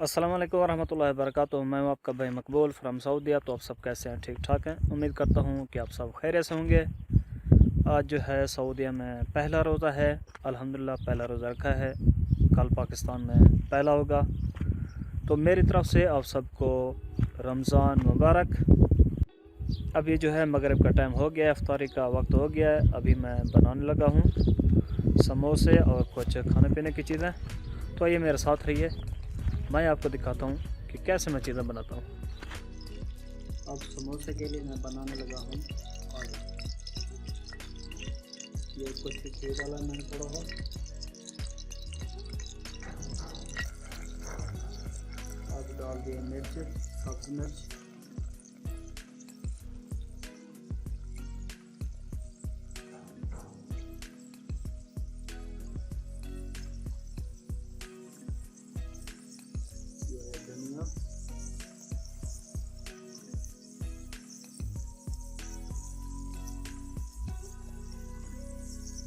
अस्सलाम वालेकुम वरहमतुल्लाहि वबरकातुहू। मैं हूं आपका भाई मकबूल फ्रॉम सऊदीया। तो आप सब कैसे हैं? ठीक ठाक हैं। उम्मीद करता हूं कि आप सब खैरियत से होंगे। आज जो है सऊदीया में पहला रोज़ा है। अल्हम्दुलिल्लाह पहला रोज़ा रखा है। कल पाकिस्तान में पहला होगा। तो मेरी तरफ से आप सबको रमज़ान मुबारक। अब ये जो है मगरिब का टाइम हो गया है, इफ्तारी का वक्त हो गया है। अभी मैं बनाने लगा हूँ समोसे और कुछ खाने पीने की चीज़ें। तो ये मेरे साथ रहिए, मैं आपको दिखाता हूँ कि कैसे मैं चीज़ें बनाता हूँ। अब समोसे के लिए मैं बनाने लगा हूँ आलू। ये कुछ घी डाला मैंने थोड़ा सा। अब डाल दिए मिर्च, सब्ज मिर्च, ये है धनिया,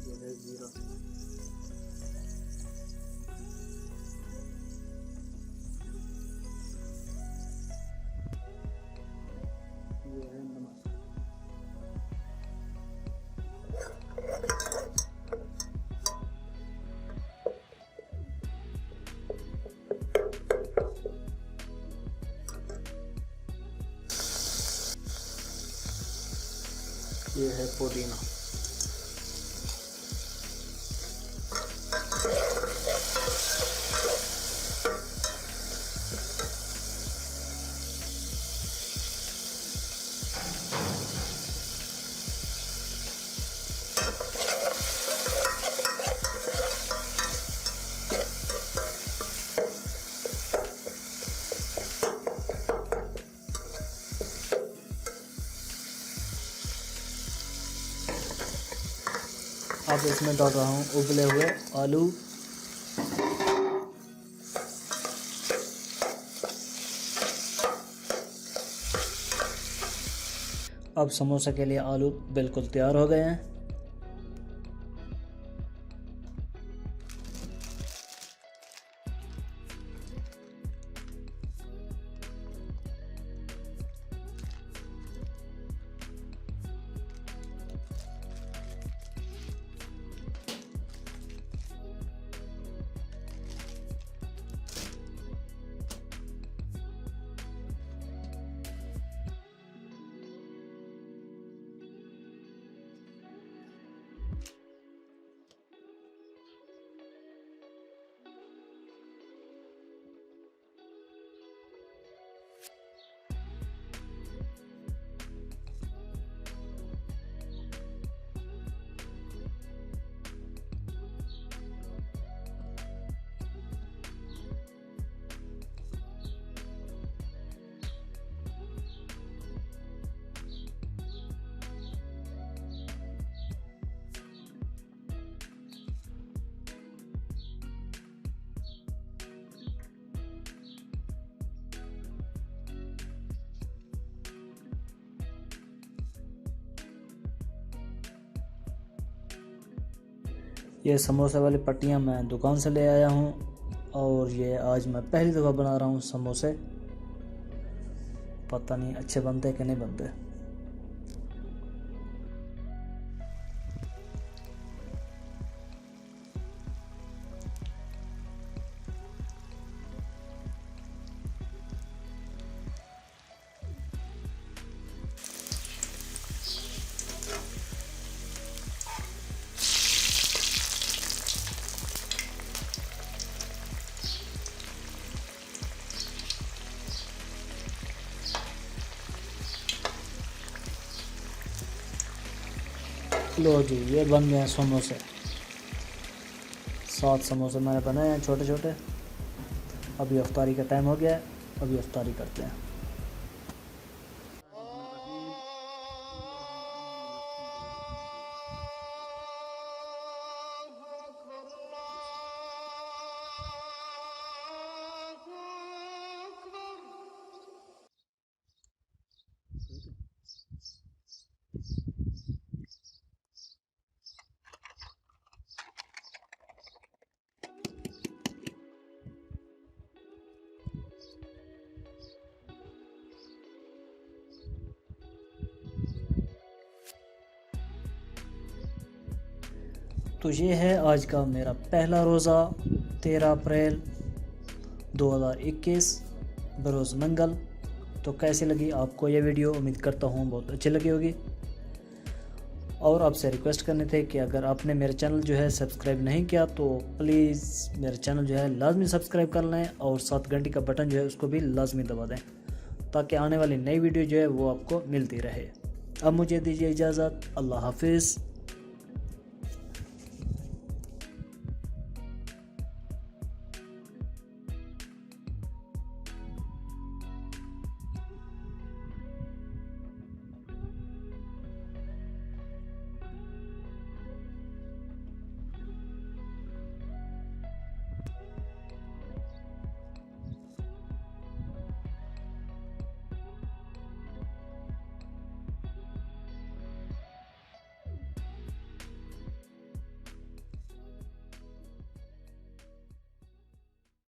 ये है जीरा, ये है नमक। ये है पुदीना। अब इसमें डाल रहा हूँ उबले हुए आलू। अब समोसे के लिए आलू बिल्कुल तैयार हो गए हैं। ये समोसे वाली पट्टियाँ मैं दुकान से ले आया हूँ और ये आज मैं पहली दफ़ा बना रहा हूँ समोसे। पता नहीं अच्छे बनते कि नहीं बनते। लो जी, ये बन गए हैं समोसे। 7 समोसे मैंने बनाए हैं छोटे छोटे। अभी इफ्तारी का टाइम हो गया है, अभी इफ्तारी करते हैं। तो ये है आज का मेरा पहला रोज़ा 13 अप्रैल 2021 बरोज़ मंगल। तो कैसी लगी आपको ये वीडियो? उम्मीद करता हूँ बहुत अच्छी लगी होगी। और आपसे रिक्वेस्ट करने थे कि अगर आपने मेरे चैनल जो है सब्सक्राइब नहीं किया तो प्लीज़ मेरे चैनल जो है लाजमी सब्सक्राइब कर लें और 7 घंटे का बटन जो है उसको भी लाजमी दबा दें ताकि आने वाली नई वीडियो जो है वो आपको मिलती रहे। अब मुझे दीजिए इजाज़त। अल्लाह हाफिज़।